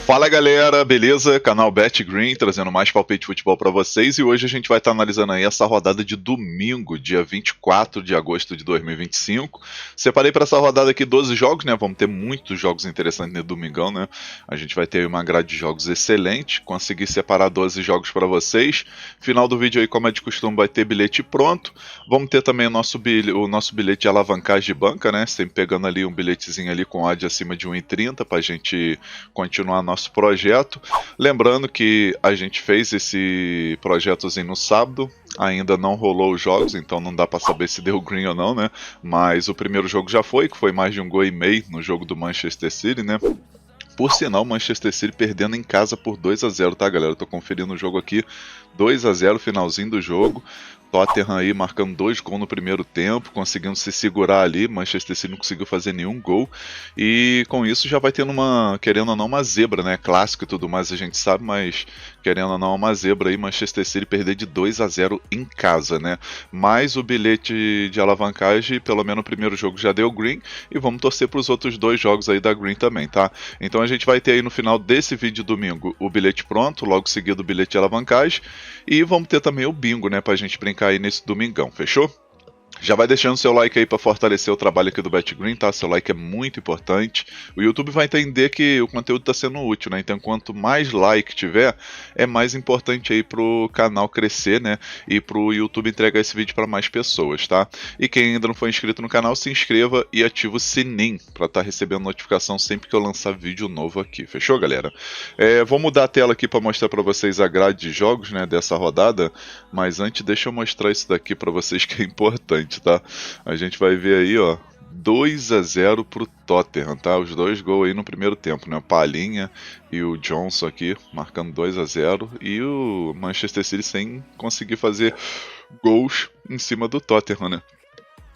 Fala galera, beleza? Canal Bet Green trazendo mais palpite de futebol para vocês e hoje a gente vai estar analisando aí essa rodada de domingo, dia 24 de agosto de 2025. Separei para essa rodada aqui 12 jogos, né? Vamos ter muitos jogos interessantes no domingão, né? A gente vai ter uma grade de jogos excelente, consegui separar 12 jogos para vocês. Final do vídeo aí, como é de costume, vai ter bilhete pronto. Vamos ter também o nosso bilhete de alavancagem de banca, né? Sempre pegando ali um bilhetezinho ali com odd acima de 1,30 para a gente continuar nosso projeto. Lembrando que a gente fez esse projetozinho no sábado, ainda não rolou os jogos, então não dá para saber se deu green ou não, né? Mas o primeiro jogo já foi, que foi mais de 1,5 gols no jogo do Manchester City, né? Por sinal, Manchester City perdendo em casa por 2-0, tá, galera? Eu tô conferindo o jogo aqui, 2-0, finalzinho do jogo. Tottenham aí marcando 2 gols no primeiro tempo, conseguindo se segurar ali. Manchester City não conseguiu fazer nenhum gol. E com isso já vai tendo uma, querendo ou não, uma zebra, né? Clássico e tudo mais a gente sabe, mas querendo ou não, uma zebra aí. Manchester City perder de 2-0 em casa, né? Mas o bilhete de alavancagem, pelo menos o primeiro jogo já deu green. E vamos torcer para os outros 2 jogos aí da green também, tá? Então a gente vai ter aí no final desse vídeo domingo o bilhete pronto, logo seguido o bilhete de alavancagem. E vamos ter também o bingo, né? Pra gente brincar aí nesse domingão, fechou? Já vai deixando seu like aí para fortalecer o trabalho aqui do Bet Green, tá? Seu like é muito importante. O YouTube vai entender que o conteúdo está sendo útil, né? Então, quanto mais like tiver, é mais importante aí pro canal crescer, né? E pro YouTube entregar esse vídeo para mais pessoas, tá? E quem ainda não foi inscrito no canal, se inscreva e ativa o sininho para estar recebendo notificação sempre que eu lançar vídeo novo aqui. Fechou, galera? Vou mudar a tela aqui para mostrar para vocês a grade de jogos, né? Dessa rodada. Mas antes, deixa eu mostrar isso daqui para vocês que é importante. Tá? A gente vai ver aí, ó, 2-0 pro Tottenham, tá? Os 2 gols aí no primeiro tempo, né? O Palhinha e o Johnson aqui marcando 2-0 e o Manchester City sem conseguir fazer gols em cima do Tottenham, né?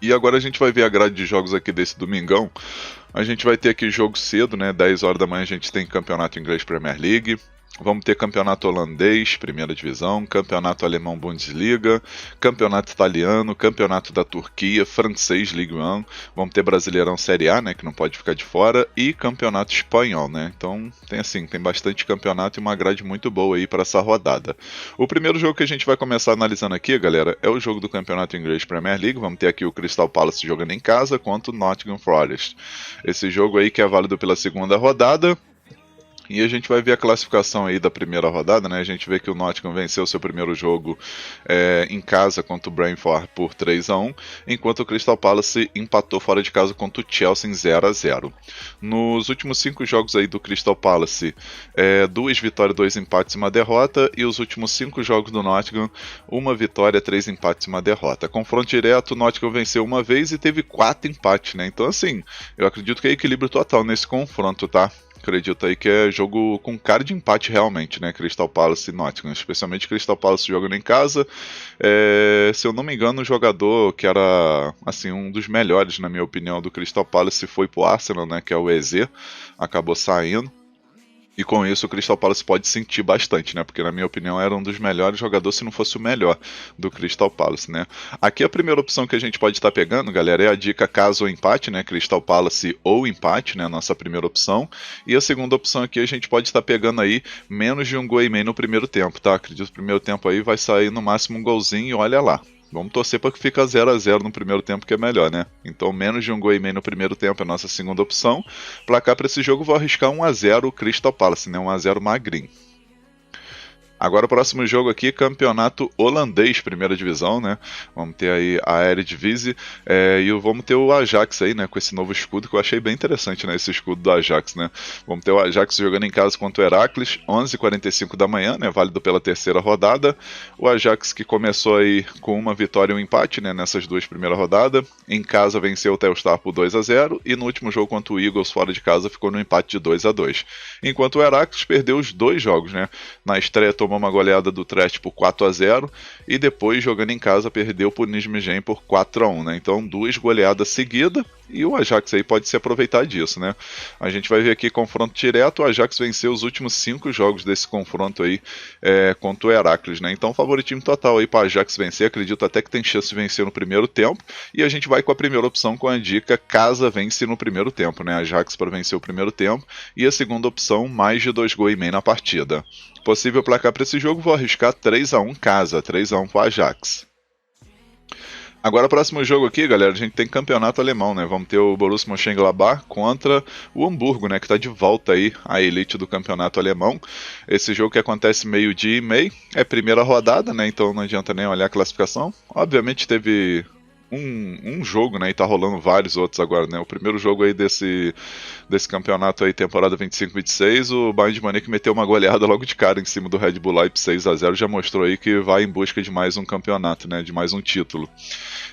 E agora a gente vai ver a grade de jogos aqui desse domingão. A gente vai ter aqui jogo cedo, né? 10 horas da manhã a gente tem campeonato inglês Premier League. Vamos ter campeonato holandês, primeira divisão, campeonato alemão Bundesliga, campeonato italiano, campeonato da Turquia, francês Ligue 1, vamos ter Brasileirão Série A, né, que não pode ficar de fora, e campeonato espanhol, né, então tem bastante campeonato e uma grade muito boa aí para essa rodada. O primeiro jogo que a gente vai começar analisando aqui, galera, é o jogo do campeonato inglês Premier League. Vamos ter aqui o Crystal Palace jogando em casa contra o Nottingham Forest. Esse jogo aí que é válido pela segunda rodada. E a gente vai ver a classificação aí da primeira rodada, né? A gente vê que o Nottingham venceu seu primeiro jogo em casa contra o Brentford por 3-1, enquanto o Crystal Palace empatou fora de casa contra o Chelsea em 0-0. Nos últimos 5 jogos aí do Crystal Palace, 2 vitórias, 2 empates e uma derrota, e os últimos 5 jogos do Nottingham, 1 vitória, 3 empates e uma derrota. Confronto direto, o Nottingham venceu uma vez e teve 4 empates, né? Então assim, eu acredito que é equilíbrio total nesse confronto, tá? Acredito aí que é jogo com cara de empate realmente, né? Crystal Palace e Nottingham, especialmente Crystal Palace jogando em casa. Se eu não me engano, o jogador que era assim um dos melhores, na minha opinião, do Crystal Palace foi pro Arsenal, né? Que é o Eze, acabou saindo. E com isso o Crystal Palace pode sentir bastante, né? Porque na minha opinião era um dos melhores jogadores, se não fosse o melhor do Crystal Palace, né? Aqui a primeira opção que a gente pode estar pegando, galera, é a dica caso empate, né? Crystal Palace ou empate, né? Nossa primeira opção. E a segunda opção aqui a gente pode estar pegando aí menos de 1,5 gols no primeiro tempo, tá? Acredito que o primeiro tempo aí vai sair no máximo um golzinho e olha lá. Vamos torcer para que fique 0-0 no primeiro tempo, que é melhor, né? Então, menos de 1,5 gols no primeiro tempo é a nossa segunda opção. Placar para esse jogo, vou arriscar 1-0 Crystal Palace, né? 1-0 magrinho. Agora o próximo jogo aqui, campeonato holandês, primeira divisão, né? Vamos ter aí a Eredivisie e vamos ter o Ajax aí, né? Com esse novo escudo que eu achei bem interessante, né? Esse escudo do Ajax, né? Vamos ter o Ajax jogando em casa contra o Heracles, 11h45 da manhã, né? Válido pela terceira rodada. O Ajax que começou aí com uma vitória e um empate, né? Nessas 2 primeiras rodadas. Em casa venceu o Telstar por 2-0 e no último jogo contra o Eagles fora de casa ficou no empate de 2-2. Enquanto o Heracles perdeu os 2 jogos, né? Na estreia tomou uma goleada do Trash por 4-0 e depois, jogando em casa, perdeu por Nijmegen por 4-1, né? Então, 2 goleadas seguidas e o Ajax aí pode se aproveitar disso, né? A gente vai ver aqui confronto direto, o Ajax venceu os últimos 5 jogos desse confronto aí contra o Heracles, né? Então, favoritismo total aí para o Ajax vencer, acredito até que tem chance de vencer no primeiro tempo, e a gente vai com a primeira opção com a dica casa vence no primeiro tempo, né? Ajax para vencer o primeiro tempo, e a segunda opção, mais de 2 gols e meio na partida. Possível placar para esse jogo, vou arriscar 3-1 casa, 3-1 para o Ajax. Agora, o próximo jogo aqui, galera, a gente tem campeonato alemão, né? Vamos ter o Borussia Mönchengladbach contra o Hamburgo, né? Que tá de volta aí à elite do campeonato alemão. Esse jogo que acontece meio-dia e meio, é primeira rodada, né? Então não adianta nem olhar a classificação. Obviamente teve um jogo, né, e tá rolando vários outros agora, né, o primeiro jogo aí desse campeonato aí, temporada 25-26, o Bayern de Munique meteu uma goleada logo de cara em cima do Red Bull Leipzig 6-0, já mostrou aí que vai em busca de mais um campeonato, né, de mais um título.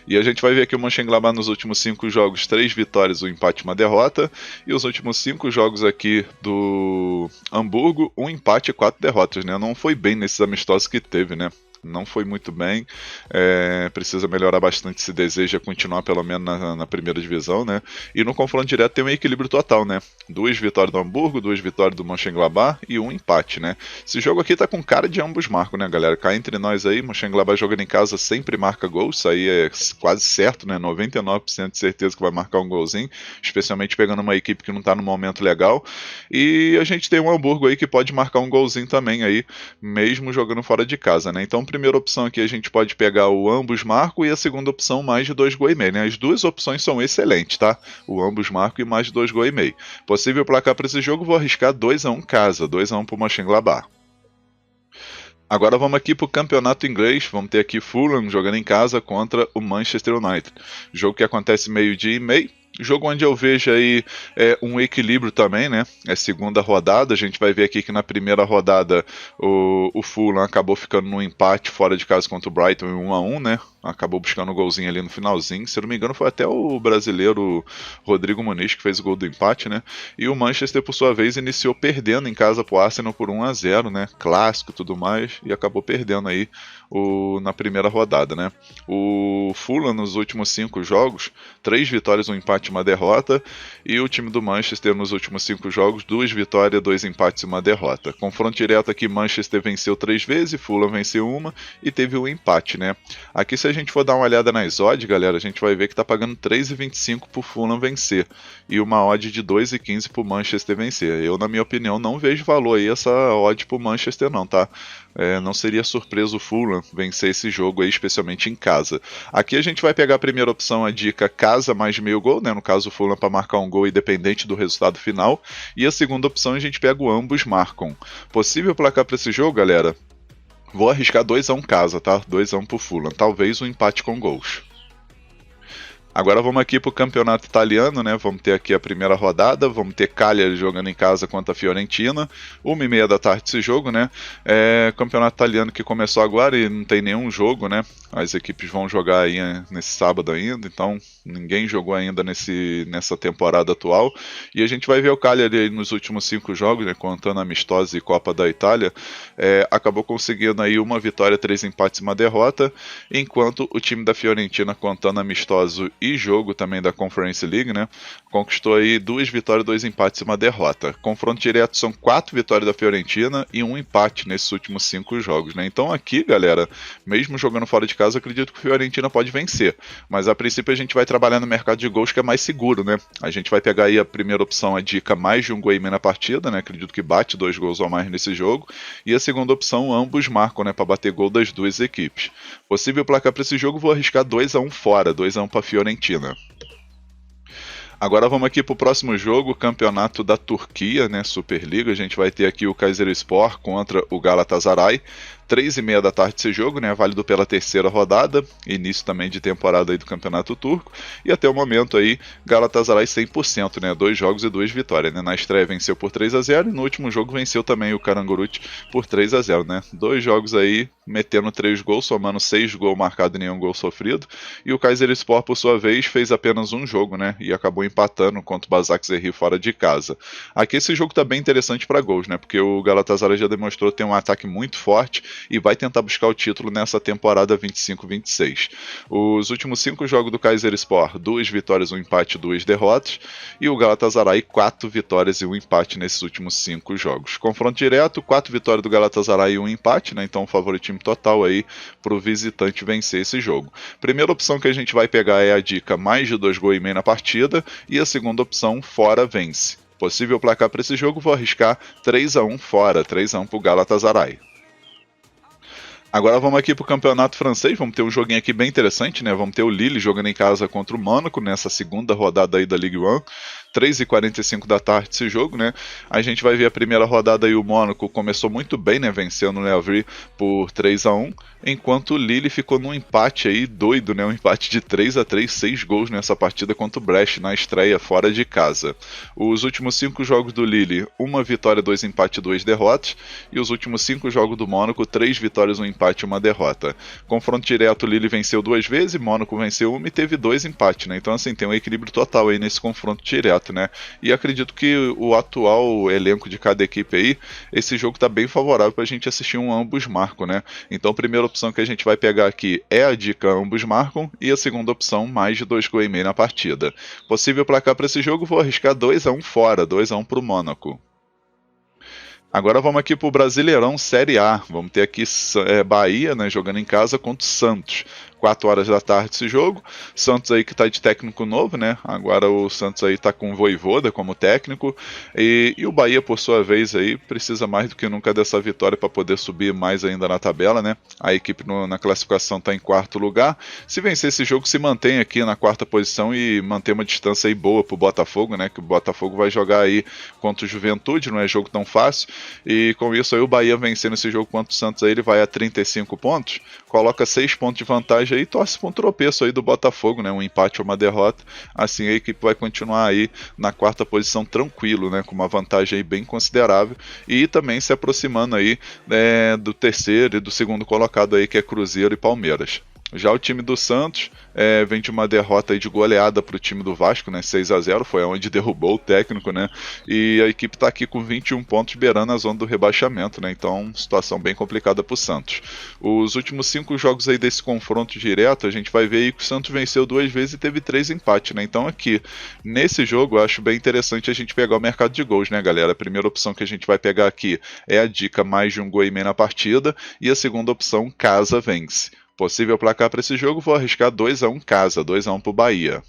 E a gente vai ver aqui o Mönchengladbach nos últimos 5 jogos, 3 vitórias, um empate e uma derrota, e os últimos 5 jogos aqui do Hamburgo, um empate e 4 derrotas, né, não foi bem nesses amistosos que teve, né. Não foi muito bem, precisa melhorar bastante se deseja continuar pelo menos na primeira divisão, né? E no confronto direto tem um equilíbrio total, né? 2 vitórias do Hamburgo, 2 vitórias do Mönchengladbach e um empate, né? Esse jogo aqui tá com cara de ambos marcam, né, galera? Cá entre nós aí, Mönchengladbach jogando em casa sempre marca gols, isso aí é quase certo, né? 99% de certeza que vai marcar um golzinho, especialmente pegando uma equipe que não tá no momento legal. E a gente tem um Hamburgo aí que pode marcar um golzinho também aí, mesmo jogando fora de casa, né? Então, primeira opção aqui a gente pode pegar o ambos marcam e a segunda opção mais de 2 gols e meio, né? As duas opções são excelentes, tá? O ambos marcam e mais de 2 gols e meio. Possível placar para esse jogo, vou arriscar 2-1 casa, 2-1 para o Mönchengladbach. Agora vamos aqui para o campeonato inglês, vamos ter aqui Fulham jogando em casa contra o Manchester United. Jogo que acontece meio-dia e meio. Jogo onde eu vejo aí um equilíbrio também, né? É segunda rodada, a gente vai ver aqui que na primeira rodada o Fulham acabou ficando no empate fora de casa contra o Brighton em 1-1, né? Acabou buscando um golzinho ali no finalzinho, se eu não me engano foi até o brasileiro Rodrigo Muniz que fez o gol do empate, né? E o Manchester, por sua vez, iniciou perdendo em casa pro Arsenal por 1-0, né? Clássico e tudo mais, e acabou perdendo aí na primeira rodada, né? O Fulham nos últimos 5 jogos, 3 vitórias, um empate e uma derrota, e o time do Manchester nos últimos 5 jogos, 2 vitórias, 2 empates e uma derrota. Confronto direto aqui, Manchester venceu 3 vezes, Fulham venceu uma e teve um empate, né? Aqui se a gente for dar uma olhada nas odds, galera, a gente vai ver que tá pagando 3,25 pro Fulham vencer e uma odd de 2,15 pro Manchester vencer. Eu, na minha opinião, não vejo valor aí essa odd pro Manchester não, tá? Não seria surpresa o Fulham vencer esse jogo aí, especialmente em casa. Aqui a gente vai pegar a primeira opção, a dica casa mais de meio gol, né? No caso o Fulham para marcar um gol independente do resultado final. E a segunda opção a gente pega o ambos marcam. Possível placar para esse jogo, galera? Vou arriscar 2-1 casa, tá? 2-1 pro Fulham. Talvez um empate com gols. Agora vamos aqui para o campeonato italiano, né? Vamos ter aqui a primeira rodada, vamos ter Cagliari jogando em casa contra a Fiorentina, 1h30 da tarde esse jogo, né? Campeonato italiano que começou agora e não tem nenhum jogo, né? As equipes vão jogar aí nesse sábado ainda, então ninguém jogou ainda nessa temporada atual. E a gente vai ver o Cagliari aí nos últimos 5 jogos, né? Contando amistosos e Copa da Itália, acabou conseguindo aí uma vitória, 3 empates e uma derrota, enquanto o time da Fiorentina, contando amistoso e jogo também da Conference League, né? Conquistou aí 2 vitórias, 2 empates e uma derrota. Confronto direto são 4 vitórias da Fiorentina e um empate nesses últimos 5 jogos, né? Então aqui, galera, mesmo jogando fora de casa, acredito que a Fiorentina pode vencer. Mas a princípio a gente vai trabalhar no mercado de gols que é mais seguro, né? A gente vai pegar aí a primeira opção, a dica mais de um gol e meio na partida, né? Acredito que bate 2 gols ou mais nesse jogo. E a segunda opção, ambos marcam, né? Para bater gol das duas equipes. Possível placar para esse jogo, vou arriscar 2-1 fora, 2-1 para Fiorentina. Agora vamos aqui para o próximo jogo, campeonato da Turquia, né, Superliga. A gente vai ter aqui o Kayserispor contra o Galatasaray. 3h30 da tarde esse jogo, né, válido pela terceira rodada, início também de temporada aí do Campeonato Turco, e até o momento aí, Galatasaray 100%, né, 2 jogos e 2 vitórias, né, na estreia venceu por 3-0 e no último jogo venceu também o Karagümrük por 3-0, né, 2 jogos aí, metendo 3 gols, somando 6 gols marcados e nenhum gol sofrido, e o Kayserispor, por sua vez, fez apenas um jogo, né, e acabou empatando contra o Başakşehir fora de casa. Aqui esse jogo tá bem interessante para gols, né, porque o Galatasaray já demonstrou ter um ataque muito forte e vai tentar buscar o título nessa temporada 25-26. Os últimos 5 jogos do Kayserispor, 2 vitórias, 1 empate, 2 derrotas, e o Galatasaray 4 vitórias e 1 empate nesses últimos 5 jogos. Confronto direto, 4 vitórias do Galatasaray e 1 empate, né, então favoritismo total aí para o visitante vencer esse jogo. Primeira opção que a gente vai pegar é a dica mais de 2 gols e meio na partida, e a segunda opção, fora vence. Possível placar para esse jogo, vou arriscar 3-1 fora, 3-1 para o Galatasaray. Agora vamos aqui para o campeonato francês, vamos ter um joguinho aqui bem interessante, né? Vamos ter o Lille jogando em casa contra o Mônaco nessa segunda rodada aí da Ligue 1. 3h45 da tarde esse jogo, né? A gente vai ver a primeira rodada aí, o Mônaco começou muito bem, né? Vencendo o Le Havre por 3-1, enquanto o Lille ficou num empate aí doido, né? Um empate de 3-3, 6 gols nessa partida contra o Brest na estreia fora de casa. Os últimos 5 jogos do Lille, 1 vitória, 2 empates, 2 derrotas, e os últimos 5 jogos do Mônaco, 3 vitórias, 1 empate e 1 derrota. Confronto direto, o Lille venceu 2 vezes, Mônaco venceu 1 e teve 2 empates, né? Então assim, tem um equilíbrio total aí nesse confronto direto, né? E acredito que o atual elenco de cada equipe aí, esse jogo tá bem favorável pra gente assistir um ambos marcam, né? Então a primeira opção que a gente vai pegar aqui é a dica ambos marcam e a segunda opção mais de 2 gols e meio na partida. Possível placar para esse jogo, vou arriscar 2-1 fora, 2-1 pro Mônaco. Agora vamos aqui para o Brasileirão Série A. Vamos ter aqui Bahia, né, jogando em casa contra o Santos. 4 horas da tarde esse jogo. Santos aí que está de técnico novo, né? Agora o Santos aí está com o Vojvoda como técnico. E o Bahia, por sua vez, aí precisa mais do que nunca dessa vitória para poder subir mais ainda na tabela, né? A equipe na classificação está em 4º lugar. Se vencer esse jogo, se mantém aqui na 4ª posição e manter uma distância aí boa para o Botafogo, né? Que o Botafogo vai jogar aí contra o Juventude, não é jogo tão fácil. E com isso aí o Bahia vencendo esse jogo contra o Santos aí, ele vai a 35 pontos, coloca 6 pontos de vantagem aí e torce para um tropeço aí do Botafogo, né? Um empate ou uma derrota. Assim a equipe vai continuar aí na 4ª posição tranquilo, né? Com uma vantagem aí bem considerável e também se aproximando aí do terceiro e do segundo colocado aí, que é Cruzeiro e Palmeiras. Já o time do Santos vem de uma derrota aí de goleada para o time do Vasco, né, 6-0, foi onde derrubou o técnico, né, e a equipe está aqui com 21 pontos beirando a zona do rebaixamento, né, então situação bem complicada para o Santos. Os últimos 5 jogos aí desse confronto direto, a gente vai ver aí que o Santos venceu 2 vezes e teve 3 empates, né, então aqui, nesse jogo, eu acho bem interessante a gente pegar o mercado de gols, né, galera. A primeira opção que a gente vai pegar aqui é a dica mais de 1 gol e meio na partida, e a segunda opção, casa vence. Possível placar para esse jogo, vou arriscar 2-1 casa, 2-1 para o Bahia.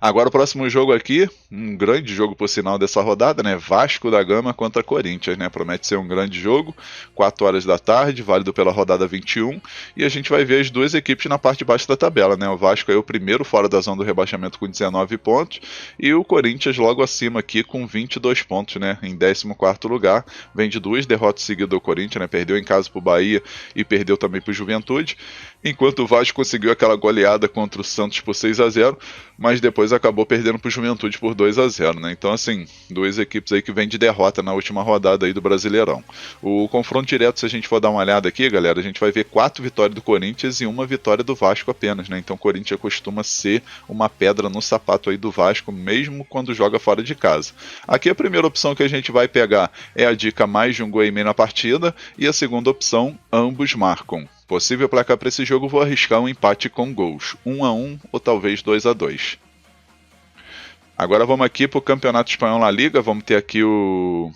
Agora o próximo jogo aqui, um grande jogo por sinal dessa rodada, né? Vasco da Gama contra Corinthians, né? Promete ser um grande jogo, 4 horas da tarde, válido pela rodada 21, e a gente vai ver as duas equipes na parte de baixo da tabela, né? O Vasco é o primeiro fora da zona do rebaixamento com 19 pontos, e o Corinthians logo acima aqui com 22 pontos, né? Em 14º lugar, vem de 2 derrotas seguidas do Corinthians, né? Perdeu em casa para o Bahia e perdeu também para o Juventude, enquanto o Vasco conseguiu aquela goleada contra o Santos por 6-0, mas depois acabou perdendo para o Juventude por 2-0, né? Então, assim, duas equipes aí que vêm de derrota na última rodada aí do Brasileirão. O confronto direto, se a gente for dar uma olhada aqui, galera, a gente vai ver 4 vitórias do Corinthians e 1 vitória do Vasco apenas, né? Então, o Corinthians costuma ser uma pedra no sapato aí do Vasco, mesmo quando joga fora de casa. Aqui a primeira opção que a gente vai pegar é a dica mais de 1 gol e meio na partida, e a segunda opção, ambos marcam. Possível placar para esse jogo, vou arriscar um empate com gols, 1-1 ou talvez 2-2. Agora vamos aqui para o Campeonato Espanhol La Liga, vamos ter aqui o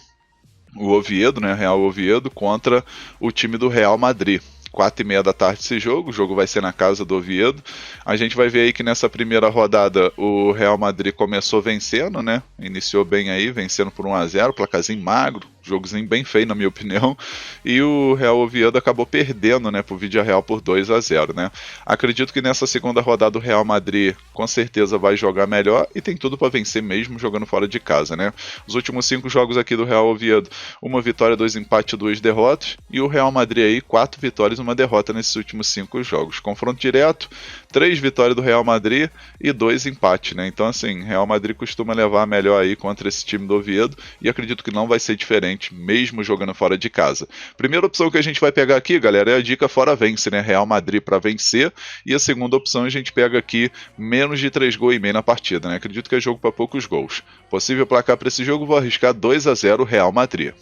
Oviedo, né, Real Oviedo, contra o time do Real Madrid. 4h30 da tarde esse jogo, o jogo vai ser na casa do Oviedo. A gente vai ver aí que nessa primeira rodada o Real Madrid começou vencendo, né? Iniciou bem aí, vencendo por 1-0, placarzinho magro, jogozinho bem feio na minha opinião, e o Real Oviedo acabou perdendo, né, pro Villarreal por 2-0, né. Acredito que nessa segunda rodada o Real Madrid com certeza vai jogar melhor e tem tudo para vencer mesmo jogando fora de casa, né. Os últimos 5 jogos aqui do Real Oviedo, 1 vitória, 2 empates, 2 derrotas, e o Real Madrid aí 4 vitórias e 1 derrota nesses últimos 5 jogos. Confronto direto, 3 vitórias do Real Madrid e 2 empates, né. Então assim, Real Madrid costuma levar melhor aí contra esse time do Oviedo e acredito que não vai ser diferente mesmo jogando fora de casa. Primeira opção que a gente vai pegar aqui, galera, é a dica fora vence, né? Real Madrid para vencer, e a segunda opção a gente pega aqui menos de 3,5 gols na partida, né? Acredito que é jogo para poucos gols. Possível placar para esse jogo, vou arriscar 2-0 Real Madrid.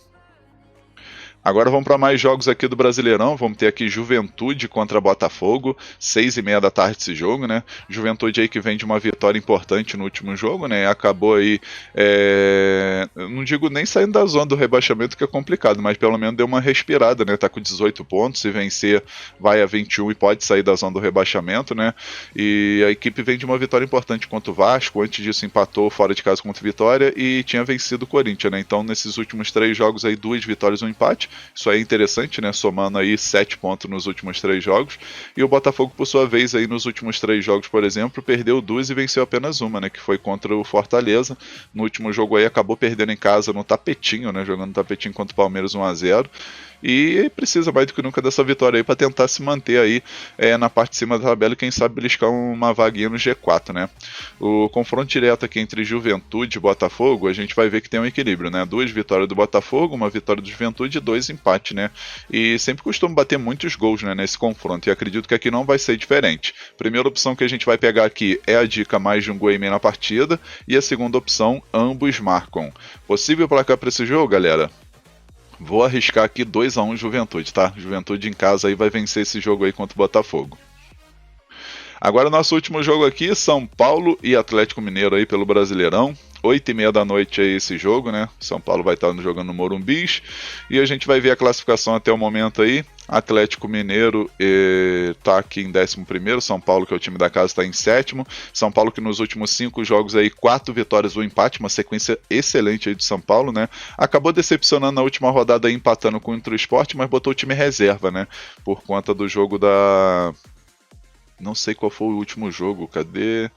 Agora vamos para mais jogos aqui do Brasileirão. Vamos ter aqui Juventude contra Botafogo, 6h30 da tarde esse jogo, né? Juventude aí que vem de uma vitória importante no último jogo, né? Acabou aí, não digo nem saindo da zona do rebaixamento, que é complicado, mas pelo menos deu uma respirada, né? Tá com 18 pontos, se vencer vai a 21 e pode sair da zona do rebaixamento, né? E a equipe vem de uma vitória importante contra o Vasco, antes disso empatou fora de casa contra o Vitória e tinha vencido o Corinthians, né? Então nesses últimos 3 jogos aí, 2 vitórias e 1 empate. Isso aí é interessante, né? Somando aí 7 pontos nos últimos 3 jogos. E o Botafogo, por sua vez, aí nos últimos 3 jogos, por exemplo, perdeu 2 e venceu apenas uma, né? Que foi contra o Fortaleza. No último jogo aí acabou perdendo em casa no tapetinho, né? Jogando no tapetinho contra o Palmeiras 1-0. E precisa mais do que nunca dessa vitória aí para tentar se manter aí na parte de cima da tabela e quem sabe beliscar uma vaguinha no G4, né? O confronto direto aqui entre Juventude e Botafogo, a gente vai ver que tem um equilíbrio, né? 2 vitórias do Botafogo, 1 vitória do Juventude e 2 empates, né? E sempre costuma bater muitos gols, né, nesse confronto, e acredito que aqui não vai ser diferente. Primeira opção que a gente vai pegar aqui é a dica mais de 1 gol e meio na partida, e a segunda opção, ambos marcam. Possível placar para esse jogo, galera? Vou arriscar aqui 2-1 Juventude, tá? Juventude em casa aí vai vencer esse jogo aí contra o Botafogo. Agora o nosso último jogo aqui, São Paulo e Atlético Mineiro aí pelo Brasileirão. 8h30 da noite aí esse jogo, né? São Paulo vai estar jogando no Morumbis. E a gente vai ver a classificação até o momento aí. Atlético Mineiro está aqui em 11º, São Paulo, que é o time da casa, está em 7º. São Paulo que nos últimos 5 jogos aí, 4 vitórias, 1 empate, uma sequência excelente aí de São Paulo, né? Acabou decepcionando na última rodada aí, empatando contra o Sport, mas botou o time reserva, né? Por conta do jogo da... Não sei qual foi o último jogo, cadê...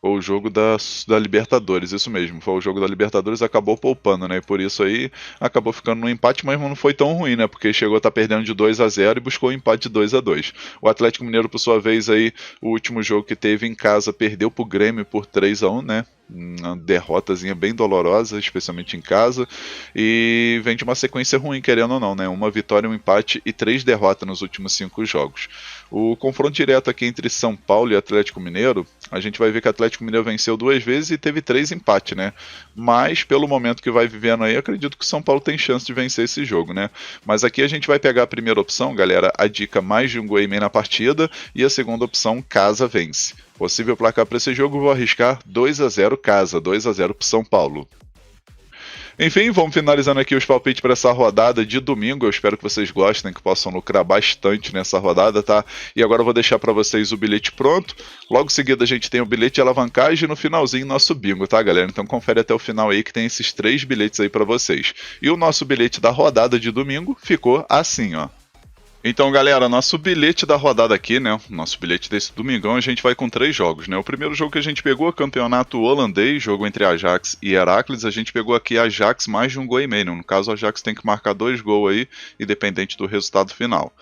Foi o jogo da Libertadores, isso mesmo. Foi o jogo da Libertadores, acabou poupando, né? E por isso aí acabou ficando no empate, mas não foi tão ruim, né? Porque chegou a estar perdendo de 2-0 e buscou o empate de 2-2. O Atlético Mineiro, por sua vez, aí, o último jogo que teve em casa, perdeu pro Grêmio por 3-1, né? Uma derrotazinha bem dolorosa, especialmente em casa, e vem de uma sequência ruim, querendo ou não, né? 1 vitória, 1 empate e 3 derrotas nos últimos 5 jogos. O confronto direto aqui entre São Paulo e Atlético Mineiro, a gente vai ver que o Atlético Mineiro venceu 2 vezes e teve 3 empates, né? Mas pelo momento que vai vivendo aí, acredito que o São Paulo tem chance de vencer esse jogo, né? Mas aqui a gente vai pegar a primeira opção, galera, a dica mais de 1 gol e meio na partida, e a segunda opção, casa vence. Possível placar para esse jogo, vou arriscar 2-0 casa, 2-0 para São Paulo. Enfim, vamos finalizando aqui os palpites para essa rodada de domingo. Eu espero que vocês gostem, que possam lucrar bastante nessa rodada, tá? E agora eu vou deixar para vocês o bilhete pronto. Logo em seguida a gente tem o bilhete de alavancagem e no finalzinho nosso bingo, tá, galera? Então confere até o final aí que tem esses 3 bilhetes aí para vocês. E o nosso bilhete da rodada de domingo ficou assim, ó. Então, galera, nosso bilhete da rodada aqui, né? Nosso bilhete desse domingão, a gente vai com 3 jogos, né? O primeiro jogo que a gente pegou, campeonato holandês, jogo entre Ajax e Heracles. A gente pegou aqui Ajax mais de 1 gol e meio. No caso, o Ajax tem que marcar 2 gols aí, independente do resultado final.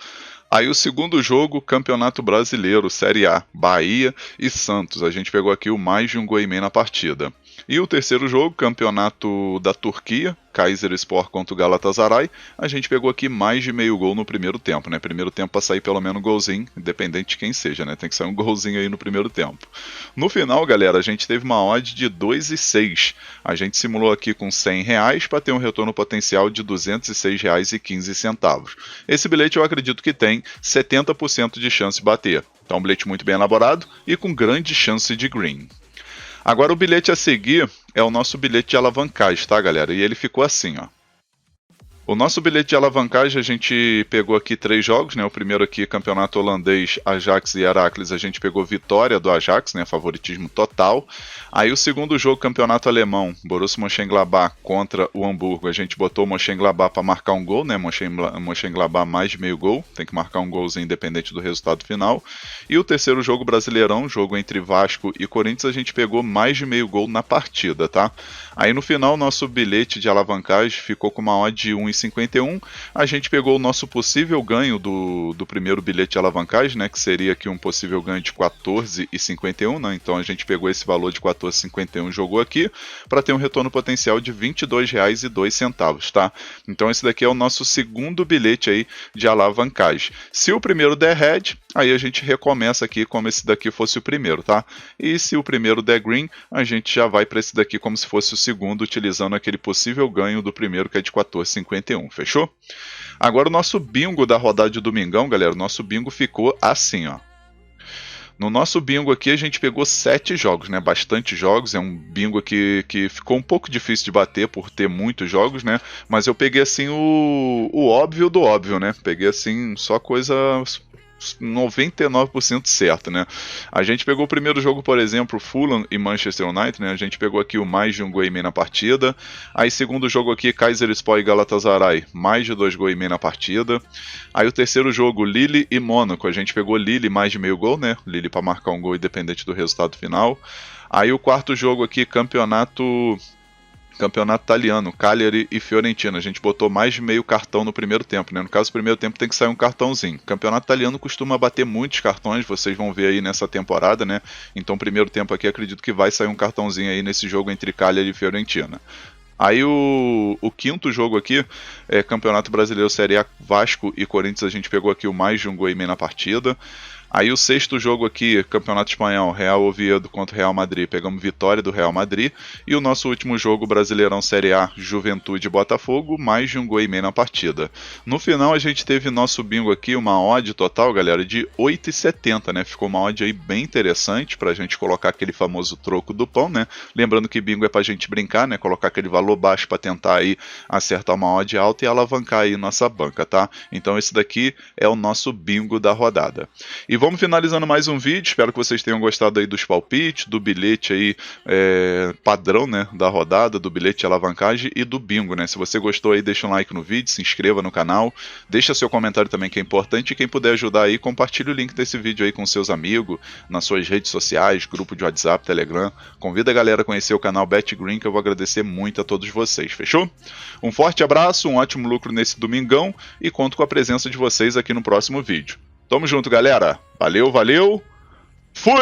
Aí o segundo jogo, Campeonato Brasileiro, Série A, Bahia e Santos. A gente pegou aqui o mais de 1 gol e meio na partida. E o terceiro jogo, Campeonato da Turquia, Kayserispor contra o Galatasaray, a gente pegou aqui mais de meio gol no primeiro tempo, né? Primeiro tempo para sair pelo menos um golzinho, independente de quem seja, né? Tem que sair um golzinho aí no primeiro tempo. No final, galera, a gente teve uma odd de 2,6. A gente simulou aqui com R$100 para ter um retorno potencial de R$206,15. Esse bilhete eu acredito que tem 70% de chance de bater. Então um bilhete muito bem elaborado e com grande chance de green. Agora o bilhete a seguir é o nosso bilhete de alavancagem, tá, galera? E ele ficou assim, ó. O nosso bilhete de alavancagem, a gente pegou aqui 3 jogos, né? O primeiro aqui, campeonato holandês, Ajax e Heracles, a gente pegou vitória do Ajax, né? Favoritismo total. Aí o segundo jogo, campeonato alemão, Borussia Mönchengladbach contra o Hamburgo, a gente botou o Mönchengladbach para marcar um gol, né? Mönchengladbach mais de meio gol, tem que marcar um golzinho independente do resultado final. E o terceiro jogo, Brasileirão, jogo entre Vasco e Corinthians, a gente pegou mais de meio gol na partida, tá? Aí no final, nosso bilhete de alavancagem ficou com uma odd de 1,51. A gente pegou o nosso possível ganho do primeiro bilhete de alavancagem, né, que seria aqui um possível ganho de 14,51, né? Então a gente pegou esse valor de 14,51 e jogou aqui para ter um retorno potencial de R$ 22,02, tá? Então esse daqui é o nosso segundo bilhete aí de alavancagem. Se o primeiro der red, aí a gente recomeça aqui como esse daqui fosse o primeiro, tá? E se o primeiro der green, a gente já vai para esse daqui como se fosse o segundo, utilizando aquele possível ganho do primeiro, que é de 14,51, fechou? Agora o nosso bingo da rodada de domingão, galera, o nosso bingo ficou assim, ó. No nosso bingo aqui a gente pegou 7 jogos, né? Bastante jogos, é um bingo aqui que ficou um pouco difícil de bater por ter muitos jogos, né? Mas eu peguei assim o óbvio do óbvio, né? Peguei assim só coisa 99% certo, né? A gente pegou o primeiro jogo, por exemplo, Fulham e Manchester United, né? A gente pegou aqui o mais de 1 gol e meio na partida. Aí segundo jogo aqui, Kayserispor e Galatasaray, mais de 2 gols e meio na partida. Aí o terceiro jogo, Lille e Mônaco, a gente pegou Lille mais de meio gol, né? Lille para marcar um gol independente do resultado final. Aí o quarto jogo aqui, campeonato italiano, Cagliari e Fiorentina. A gente botou mais de meio cartão no primeiro tempo, né? No caso, no primeiro tempo tem que sair um cartãozinho. Campeonato italiano costuma bater muitos cartões, vocês vão ver aí nessa temporada, né? Então, primeiro tempo aqui, acredito que vai sair um cartãozinho aí nesse jogo entre Cagliari e Fiorentina. Aí o quinto jogo aqui é Campeonato Brasileiro Série A, Vasco e Corinthians, a gente pegou aqui o mais de 1 gol e meio na partida. Aí o sexto jogo aqui, Campeonato Espanhol, Real Oviedo contra o Real Madrid, pegamos vitória do Real Madrid. E o nosso último jogo, Brasileirão Série A, Juventude e Botafogo, mais de 1 gol e meio na partida. No final a gente teve nosso bingo aqui, uma odd total, galera, de 8,70, né? Ficou uma odd aí bem interessante pra gente colocar aquele famoso troco do pão, né? Lembrando que bingo é pra gente brincar, né? Colocar aquele valor baixo pra tentar aí acertar uma odd alta e alavancar aí nossa banca, tá? Então esse daqui é o nosso bingo da rodada. E vamos finalizando mais um vídeo, espero que vocês tenham gostado aí dos palpites, do bilhete aí padrão, né, da rodada, do bilhete de alavancagem e do bingo, né? Se você gostou aí, deixa um like no vídeo, se inscreva no canal, deixa seu comentário também que é importante, e quem puder ajudar aí, compartilhe o link desse vídeo aí com seus amigos, nas suas redes sociais, grupo de WhatsApp, Telegram, convida a galera a conhecer o canal BetGreen, que eu vou agradecer muito a todos vocês, fechou? Um forte abraço, um ótimo lucro nesse domingão e conto com a presença de vocês aqui no próximo vídeo. Tamo junto, galera. Valeu, valeu. Fui!